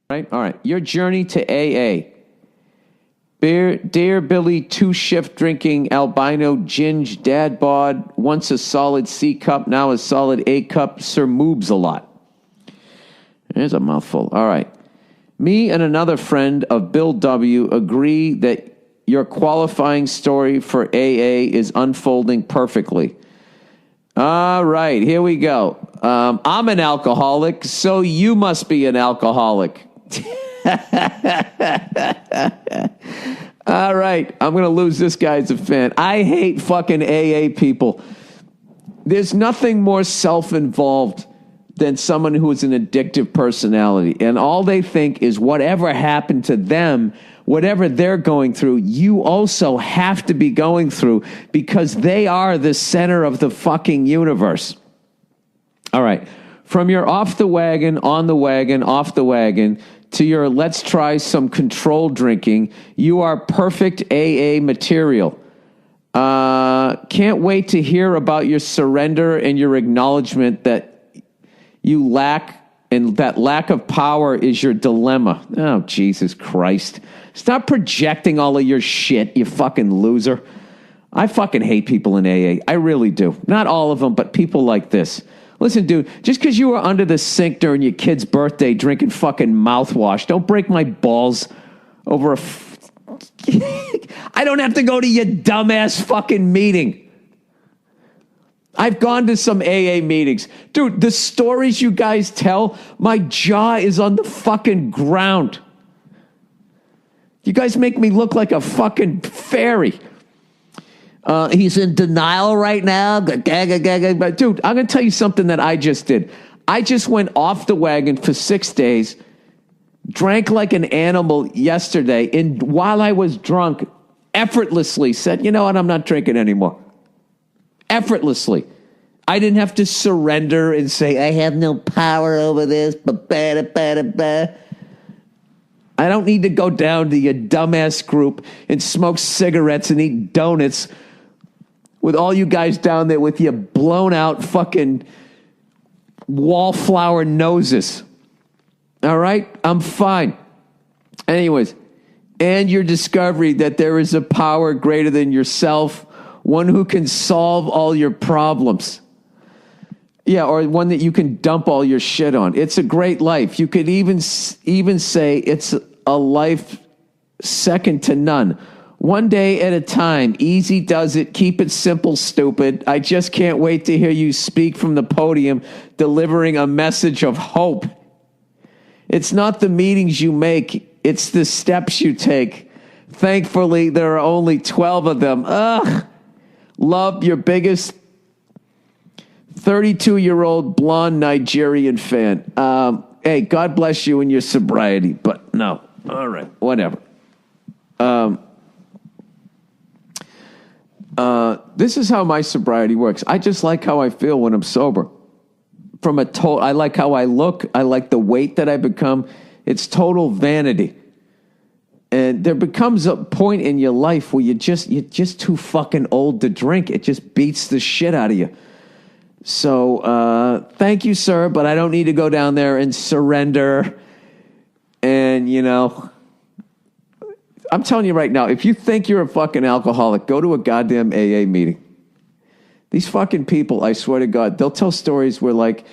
Right? All right. Your journey to AA. Dear Billy, 2-shift drinking, albino, ginge, dad bod, once a solid C cup, now a solid A cup, Sir Moobs a lot. There's a mouthful. All right. Me and another friend of Bill W. agree that your qualifying story for AA is unfolding perfectly. All right, here we go. I'm an alcoholic, so you must be an alcoholic. All right, I'm going to lose this guy as a fan. I hate fucking AA people. There's nothing more self-involved than someone who is an addictive personality. And all they think is whatever happened to them, whatever they're going through, you also have to be going through because they are the center of the fucking universe. All right. From your off the wagon, on the wagon, off the wagon, to your let's try some controlled drinking, you are perfect AA material. Can't wait to hear about your surrender and your acknowledgement that you lack, and that lack of power is your dilemma. Oh, Jesus Christ. Stop projecting all of your shit, you fucking loser. I fucking hate people in AA. I really do. Not all of them, but people like this. Listen, dude, just because you were under the sink during your kid's birthday drinking fucking mouthwash, don't break my balls over a... I don't have to go to your dumbass fucking meeting. I've gone to some AA meetings. Dude, the stories you guys tell, my jaw is on the fucking ground. You guys make me look like a fucking fairy. He's in denial right now. But dude, I'm going to tell you something that I just did. I just went off the wagon for 6 days, drank like an animal yesterday, and while I was drunk, effortlessly said, you know what, I'm not drinking anymore. Effortlessly. I didn't have to surrender and say, I have no power over this. I don't need to go down to your dumbass group and smoke cigarettes and eat donuts with all you guys down there with your blown out fucking wallflower noses. All right? I'm fine. Anyways, and your discovery that there is a power greater than yourself, one who can solve all your problems. Yeah, or one that you can dump all your shit on. It's a great life. You could even say it's a life second to none. One day at a time. Easy does it. Keep it simple, stupid. I just can't wait to hear you speak from the podium, delivering a message of hope. It's not the meetings you make. It's the steps you take. Thankfully, there are only 12 of them. Ugh. Love, your biggest 32-year-old blonde Nigerian fan. Hey, God bless you in your sobriety, but no. All right, whatever. This is how my sobriety works. I just like how I feel when I'm sober. I like how I look. I like the weight that I become. It's total vanity. And there becomes a point in your life where you're just too fucking old to drink. It just beats the shit out of you. So, thank you, sir, but I don't need to go down there and surrender. And, you know, I'm telling you right now, if you think you're a fucking alcoholic, go to a goddamn AA meeting. These fucking people, I swear to God, they'll tell stories where like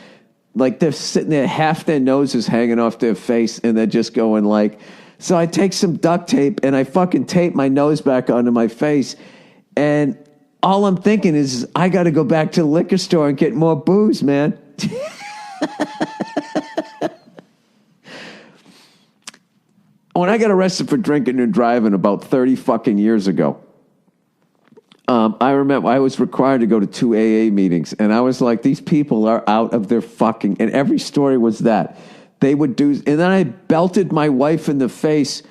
they're sitting there, half their nose is hanging off their face, and they're just going like, so I take some duct tape and I fucking tape my nose back onto my face, and all I'm thinking is I got to go back to the liquor store and get more booze, man. When I got arrested for drinking and driving about 30 fucking years ago, I remember I was required to go to 2 AA meetings, and I was like, these people are out of their fucking, and every story was that. They would do, and then I belted my wife in the face.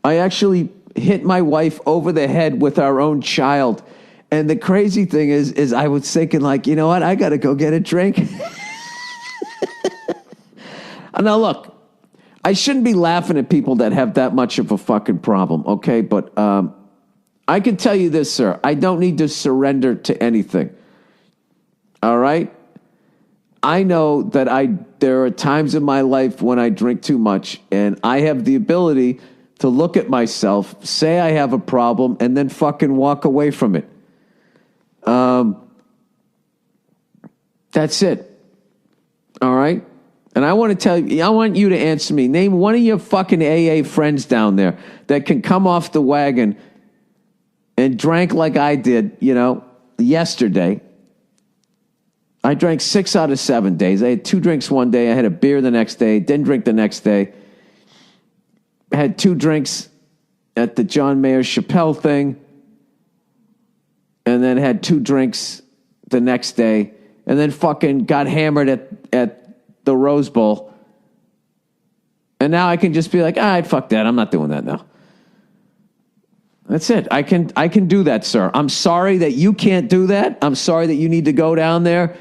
I actually hit my wife over the head with our own child. And the crazy thing is I was thinking like, you know what? I got to go get a drink. Now look, I shouldn't be laughing at people that have that much of a fucking problem. Okay. But, I can tell you this, sir, I don't need to surrender to anything. All right. I know that there are times in my life when I drink too much, and I have the ability to look at myself, say I have a problem, and then fucking walk away from it. That's it. All right? And I want to tell you, I want you to answer me. Name one of your fucking AA friends down there that can come off the wagon and drank like I did, yesterday. I drank 6 out of 7 days. I had 2 drinks one day. I had a beer the next day. Didn't drink the next day. I had 2 drinks at the John Mayer Chappelle thing. And then had 2 drinks the next day. And then fucking got hammered at the Rose Bowl. And now I can just be like, all right, fuck that. I'm not doing that now. That's it. I can do that, sir. I'm sorry that you can't do that. I'm sorry that you need to go down there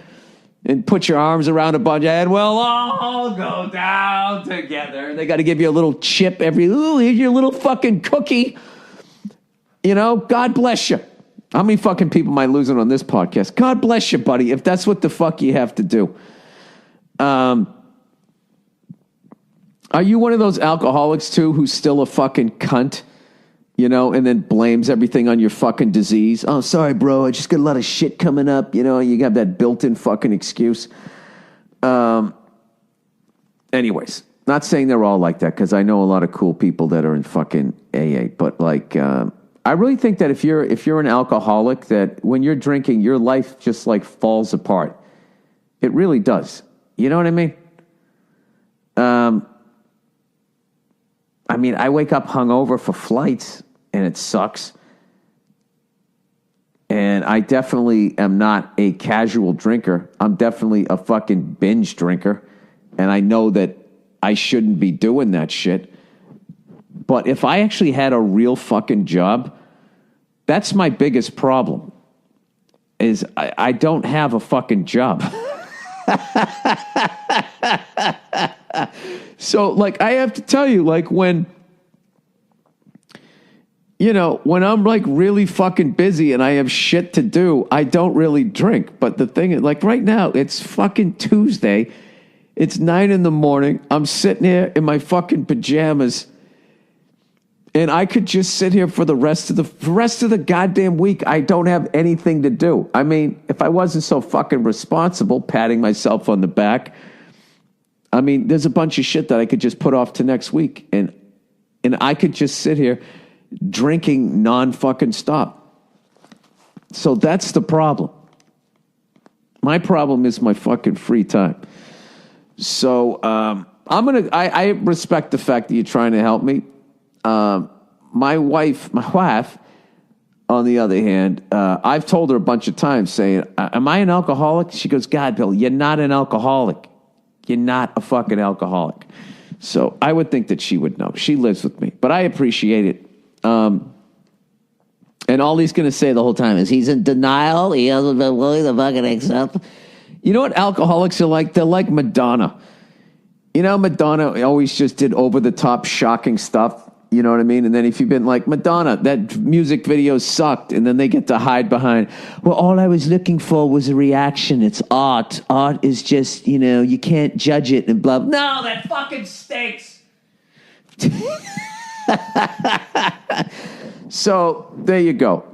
and put your arms around a bunch and we'll all go down together. And they got to give you a little chip ooh, here's your little fucking cookie. God bless you. How many fucking people am I losing on this podcast? God bless you, buddy, if that's what the fuck you have to do. Are you one of those alcoholics, too, who's still a fucking cunt? And then blames everything on your fucking disease. Oh, sorry, bro. I just got a lot of shit coming up. You got that built-in fucking excuse. Anyways, not saying they're all like that because I know a lot of cool people that are in fucking AA. But I really think that if you're an alcoholic, that when you're drinking, your life just falls apart. It really does. You know what I mean? I wake up hungover for flights, and it sucks. And I definitely am not a casual drinker. I'm definitely a fucking binge drinker. And I know that I shouldn't be doing that shit. But if I actually had a real fucking job, that's my biggest problem, is I don't have a fucking job. So, I have to tell you, when I'm really fucking busy and I have shit to do, I don't really drink. But the thing is, right now, it's fucking Tuesday. It's 9 a.m. I'm sitting here in my fucking pajamas, and I could just sit here for the rest of the goddamn week. I don't have anything to do. If I wasn't so fucking responsible, patting myself on the back, there's a bunch of shit that I could just put off to next week, and I could just sit here drinking non-fucking stop. So that's the problem. My problem is my fucking free time. So I respect the fact that you're trying to help me. My wife, on the other hand, I've told her a bunch of times saying, am I an alcoholic? She goes, God, Bill, you're not an alcoholic. You're not a fucking alcoholic. So I would think that she would know. She lives with me, but I appreciate it. And all he's going to say the whole time is he's in denial. He hasn't been willing to fucking accept. You know what alcoholics are like? They're like Madonna. Madonna always just did over-the-top shocking stuff. You know what I mean? And then if you've been like, Madonna, that music video sucked. And then they get to hide behind, well, all I was looking for was a reaction. It's art. Art is just, you can't judge it and blah. No, that fucking stinks. So there you go.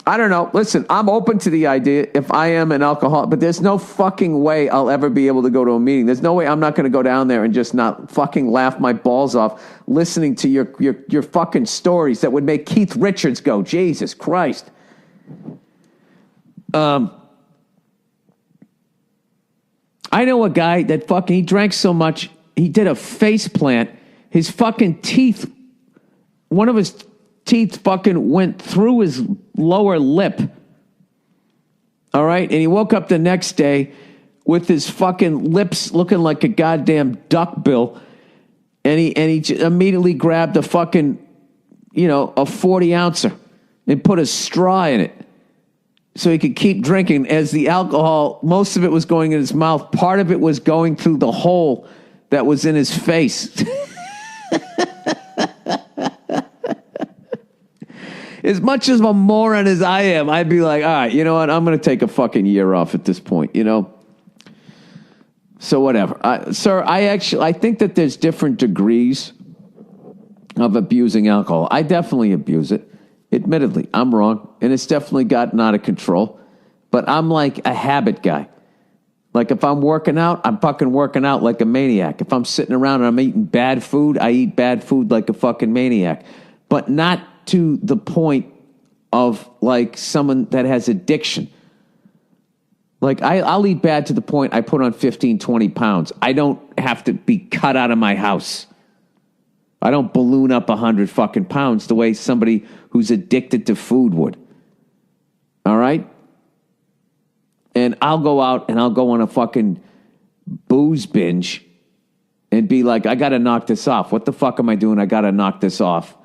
I don't know. Listen, I'm open to the idea if I am an alcoholic, but there's no fucking way I'll ever be able to go to a meeting. There's no way I'm not going to go down there and just not fucking laugh my balls off listening to your fucking stories that would make Keith Richards go, Jesus Christ. I know a guy that he drank so much, he did a face plant. His fucking teeth, one of his teeth fucking went through his lower lip. All right? And he woke up the next day with his fucking lips looking like a goddamn duckbill. And he immediately grabbed a fucking, a 40-ouncer and put a straw in it so he could keep drinking as the alcohol, most of it was going in his mouth. Part of it was going through the hole that was in his face. As much as a moron as I am, I'd be like, all right, you know what? I'm going to take a fucking year off at this point, So whatever. Sir, I think that there's different degrees of abusing alcohol. I definitely abuse it. Admittedly, I'm wrong. And it's definitely gotten out of control. But I'm like a habit guy. Like if I'm working out, I'm fucking working out like a maniac. If I'm sitting around and I'm eating bad food, I eat bad food like a fucking maniac. But not to the point of like someone that has addiction. Like I'll eat bad to the point I put on 15, 20 pounds. I don't have to be cut out of my house. I don't balloon up 100 fucking pounds the way somebody who's addicted to food would. All right? And I'll go out and I'll go on a fucking booze binge and be like, I got to knock this off. What the fuck am I doing? I got to knock this off.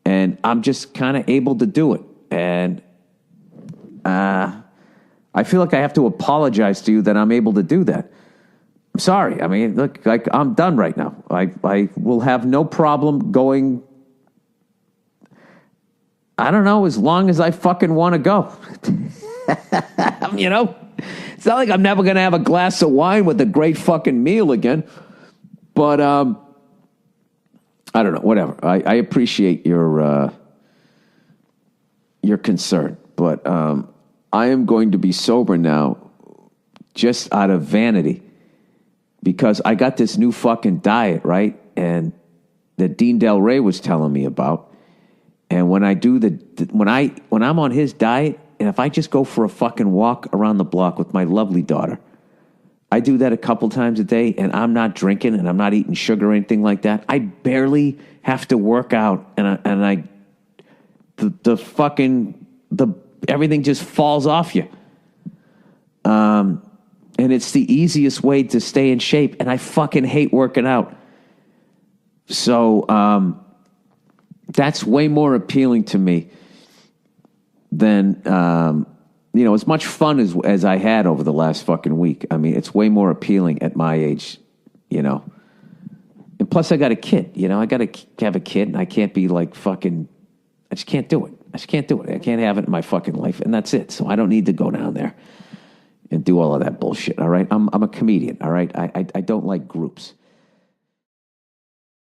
And I'm just kind of able to do it. And I feel like I have to apologize to you that I'm able to do that. I'm sorry. I mean, look, like I'm done right now. I will have no problem going, I don't know, as long as I fucking want to go. You know? It's not like I'm never going to have a glass of wine with a great fucking meal again. But, I don't know, whatever. I appreciate your concern. But, I am going to be sober now just out of vanity because I got this new fucking diet, right? And that Dean Del Rey was telling me about. And when I do when I'm on his diet, and if I just go for a fucking walk around the block with my lovely daughter, I do that a couple times a day, and I'm not drinking and I'm not eating sugar or anything like that. I barely have to work out, and everything just falls off you. And it's the easiest way to stay in shape, and I fucking hate working out. So that's way more appealing to me than, as much fun as I had over the last fucking week. I mean, it's way more appealing at my age, And plus I got a kid, I got to have a kid, and I can't be like fucking, I just can't do it. I can't have it in my fucking life, and that's it. So I don't need to go down there and do all of that bullshit, all right? I'm a comedian, all right? I don't like groups.